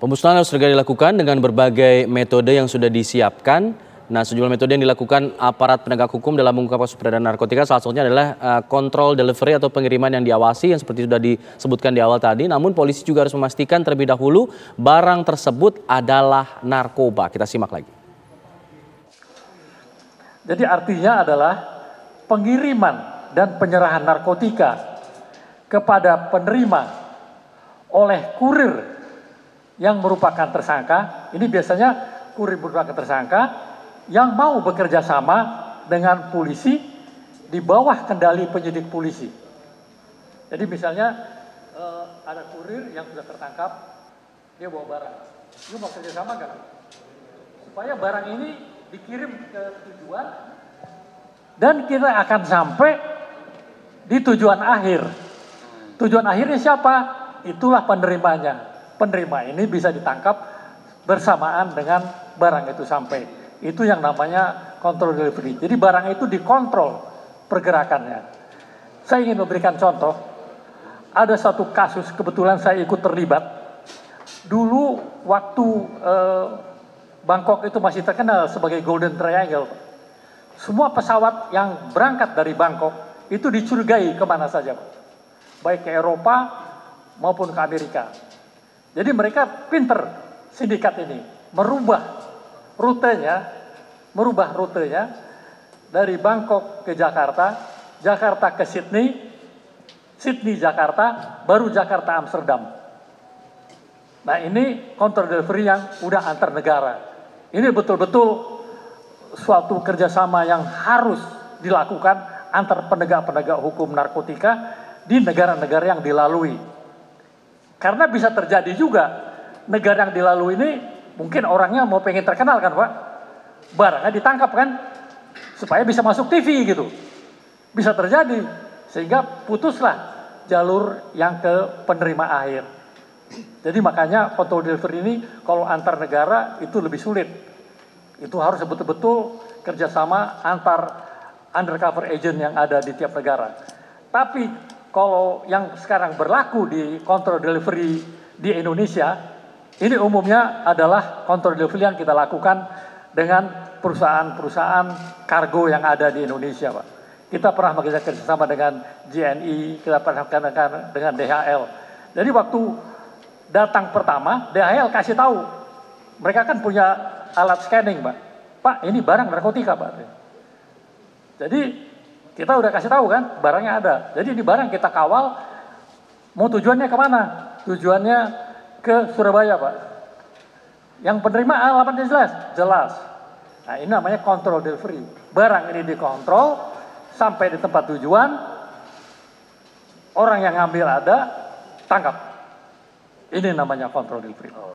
Pemusnahan harus segera dilakukan dengan berbagai metode yang sudah disiapkan. Nah, sejumlah metode yang dilakukan aparat penegak hukum dalam mengungkap kasus peredaran narkotika salah satunya adalah kontrol delivery atau pengiriman yang diawasi yang seperti sudah disebutkan di awal tadi. Namun polisi juga harus memastikan terlebih dahulu barang tersebut adalah narkoba. Kita simak lagi. Jadi artinya adalah pengiriman dan penyerahan narkotika kepada penerima oleh kurir yang merupakan tersangka. Ini biasanya kurir merupakan tersangka yang mau bekerja sama dengan polisi di bawah kendali penyidik polisi. Jadi misalnya ada kurir yang sudah tertangkap, dia bawa barang. Lu mau kerja sama nggak? Supaya barang ini dikirim ke tujuan dan kita akan sampai di tujuan akhir. Tujuan akhirnya siapa? Itulah penerimanya. Penerima ini bisa ditangkap bersamaan dengan barang itu sampai. Itu yang namanya kontrol delivery. Jadi barang itu dikontrol pergerakannya. Saya ingin memberikan contoh. Ada satu kasus kebetulan saya ikut terlibat. Dulu waktu Bangkok itu masih terkenal sebagai Golden Triangle. Semua pesawat yang berangkat dari Bangkok itu dicurigai kemana saja, baik ke Eropa maupun ke Amerika. Jadi mereka pinter sindikat ini merubah rutenya dari Bangkok ke Jakarta, Jakarta ke Sydney, Sydney Jakarta, baru Jakarta Amsterdam. Nah ini counter delivery yang udah antar negara. Ini betul-betul suatu kerjasama yang harus dilakukan antar penegak-penegak hukum narkotika di negara-negara yang dilalui. Karena bisa terjadi juga negara yang dilalui ini mungkin orangnya mau pengen terkenal kan Pak, barangnya ditangkap kan, supaya bisa masuk TV gitu. Bisa terjadi, sehingga putuslah jalur yang ke penerima akhir. Jadi makanya control delivery ini kalau antar negara itu lebih sulit. Itu harus betul-betul kerjasama antar undercover agent yang ada di tiap negara. Tapi kalau yang sekarang berlaku di control delivery di Indonesia, ini umumnya adalah control delivery yang kita lakukan dengan perusahaan-perusahaan kargo yang ada di Indonesia, Pak. Kita pernah kerjasama dengan JNI, kita pernah kerjasama dengan DHL. Jadi waktu datang pertama, DHL kasih tahu, mereka kan punya alat scanning, Pak. Pak, ini barang narkotika, Pak. Jadi kita udah kasih tahu kan, barangnya ada. Jadi ini barang kita kawal, mau tujuannya kemana? Tujuannya ke Surabaya, Pak. Yang penerima alamatnya jelas? Jelas. Nah ini namanya control delivery. Barang ini dikontrol, sampai di tempat tujuan, orang yang ngambil ada, tangkap. Ini namanya control delivery.